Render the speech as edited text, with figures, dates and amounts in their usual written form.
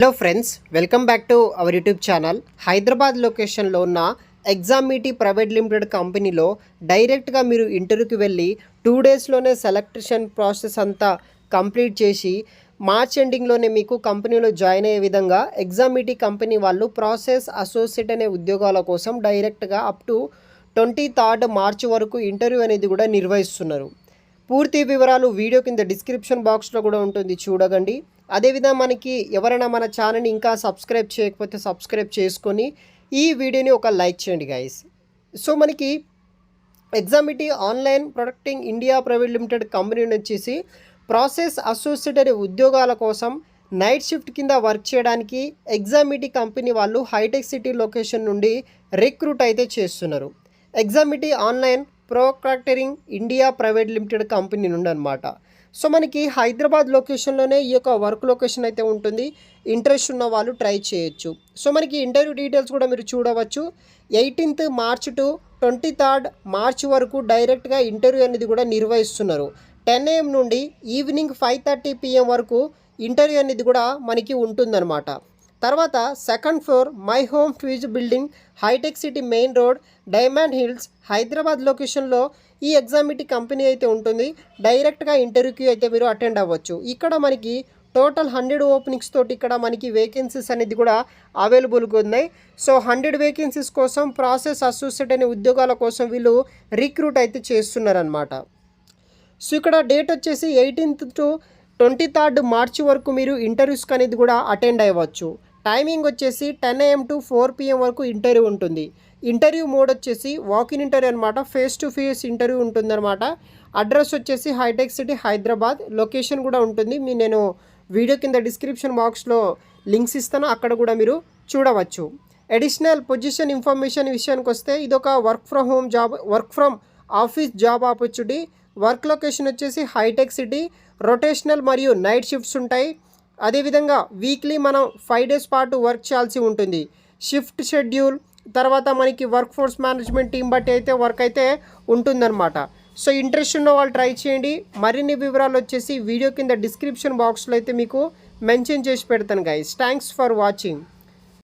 Hello friends, welcome back to our YouTube channel. Hyderabad లొకేషన్లో ఉన్న ఎగ్జామిటీ private limited కంపెనీలో డైరెక్ట్గా మీరు ఇంటర్వ్యూకి వెళ్ళి 2 డేస్లోనే సెలెక్షన్ ప్రాసెస్ అంతా కంప్లీట్ చేసి మార్చ్ ఎండింగ్లోనే మీకు కంపెనీలో జాయిన్ అయ్యే విధంగా ఎగ్జామిటీ కంపెనీ వాళ్ళు ప్రాసెస్ అసోసియేట్ అనే ఉద్యోగాల కోసం డైరెక్ట్గా అప్ టు 23 మార్చ్ వరకు ఇంటర్వ్యూ అనేది కూడా నిర్వహిస్తున్నారు. పూర్తి వివరాలు వీడియో కింద డిస్క్రిప్షన్ బాక్స్లో కూడా ఉంటుంది, చూడగండి. అదేవిధంగా మనకి ఎవరైనా మన ఛానల్ని ఇంకా సబ్స్క్రైబ్ చేయకపోతే సబ్స్క్రైబ్ చేసుకొని ఈ వీడియోని ఒక లైక్ చేయండి గైస్. సో మనకి Examity online proctoring India private limited company వచ్చేసి ప్రాసెస్ అసోసియేట్ అనే ఉద్యోగాల కోసం నైట్ షిఫ్ట్ కింద వర్క్ చేయడానికి ఎగ్జామిటీ కంపెనీ వాళ్ళు హైటెక్ సిటీ లొకేషన్ నుండి రిక్రూట్ అయితే చేస్తున్నారు. Examity online proctoring India private limited company నుండి అనమాట. సో మనకి హైదరాబాద్ లొకేషన్లోనే ఈ యొక్క వర్క్ లొకేషన్ అయితే ఉంటుంది. ఇంట్రెస్ట్ ఉన్న వాళ్ళు ట్రై చేయొచ్చు. సో మనకి ఇంటర్వ్యూ డీటెయిల్స్ కూడా మీరు చూడవచ్చు. 18th March to 23rd March వరకు డైరెక్ట్గా ఇంటర్వ్యూ అనేది కూడా నిర్వహిస్తున్నారు. 10 AM నుండి ఈవినింగ్ 5:30 PM వరకు ఇంటర్వ్యూ అనేది కూడా మనకి ఉంటుందన్నమాట. తర్వాత 2nd ఫ్లోర్ మై హోమ్ ఫీజు building, Hitech City main road, Diamond Hills, Hyderabad లొకేషన్లో ఈ ఎగ్జామిటీ కంపెనీ అయితే ఉంటుంది. డైరెక్ట్గా ఇంటర్వ్యూకి అయితే మీరు అటెండ్ అవ్వచ్చు. ఇక్కడ మనకి టోటల్ 100 ఓపెనింగ్స్ తోటి ఇక్కడ మనకి వేకెన్సీస్ అనేది కూడా అవైలబుల్గా ఉన్నాయి. సో 100 వేకెన్సీస్ కోసం ప్రాసెస్ అసోసియేట్ అనే ఉద్యోగాల కోసం వీళ్ళు రిక్రూట్ అయితే చేస్తున్నారనమాట. సో ఇక్కడ డేట్ వచ్చేసి 18th to 23rd మార్చ్ వరకు మీరు ఇంటర్వ్యూస్కి అనేది కూడా అటెండ్ అవ్వచ్చు. టైమింగ్ వచ్చేసి 10 AM to 4 PM వరకు ఇంటర్వ్యూ ఉంటుంది. ఇంటర్వ్యూ మోడ్ వచ్చేసి వాకిన్ ఇంటర్వ్యూ అనమాట. ఫేస్ టు ఫేస్ ఇంటర్వ్యూ ఉంటుందన్నమాట. అడ్రస్ వచ్చేసి హైటెక్ సిటీ హైదరాబాద్. లొకేషన్ కూడా ఉంటుంది. నేను వీడియో కింద డిస్క్రిప్షన్ బాక్స్లో లింక్స్ ఇస్తాను, అక్కడ కూడా మీరు చూడవచ్చు. అడిషనల్ పొజిషన్ ఇన్ఫర్మేషన్ విషయానికి వస్తే ఇదొక work from office job opportunity. Work location వచ్చేసి హైటెక్ సిటీ. రొటేషనల్ మరియు నైట్ షిఫ్ట్స్ ఉంటాయి. అదేవిధంగా వీక్లీ మనం 5 days పాటు వర్క్ చేయాల్సి ఉంటుంది. షిఫ్ట్ షెడ్యూల్ తర్వాత మనకి వర్క్ ఫోర్స్ మేనేజ్మెంట్ టీం బట్టి అయితే వర్క్ అయితే ఉంటుందన్నమాట. సో ఇంట్రెస్ట్ ఉన్న వాళ్ళు ట్రై చేయండి. మరిన్ని వివరాలు వచ్చేసి వీడియో కింద డిస్క్రిప్షన్ బాక్స్లో అయితే మీకు మెన్షన్ చేసి పెడతాను గైస్. Thanks for watching.